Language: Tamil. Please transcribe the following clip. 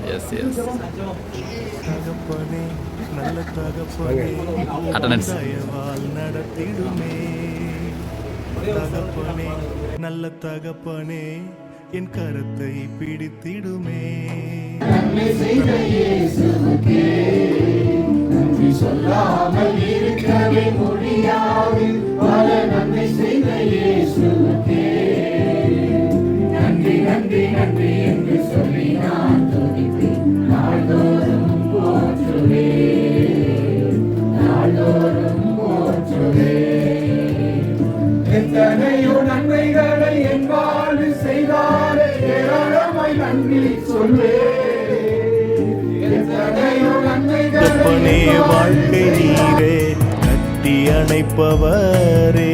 Yes, yes. Attendance. நல்ல தகப்பனே என் கரத்தை பிடித்திடுமே. நன்மை செய்த இயேசுவுக்கே நன்றி சொல்லாமல் இருக்கவே முடியாது. பல நன்மை செய்த இயேசுவுக்கே நன்றி நன்றி நன்றி என்று சொல்லி நான் துதிப்பேன். நாள்தோறும் போற்றுவே, நாள்தோறும் போற்றுவே. எத்தனையோ நன்மைகளை என் வாழ்வில் செய்தாரே, ஏராளமாய் நன்றி சொல்வே. எத்தனையோ நன்மைகளை வாழ்க்கை நீரே கட்டி அணைப்பவரே.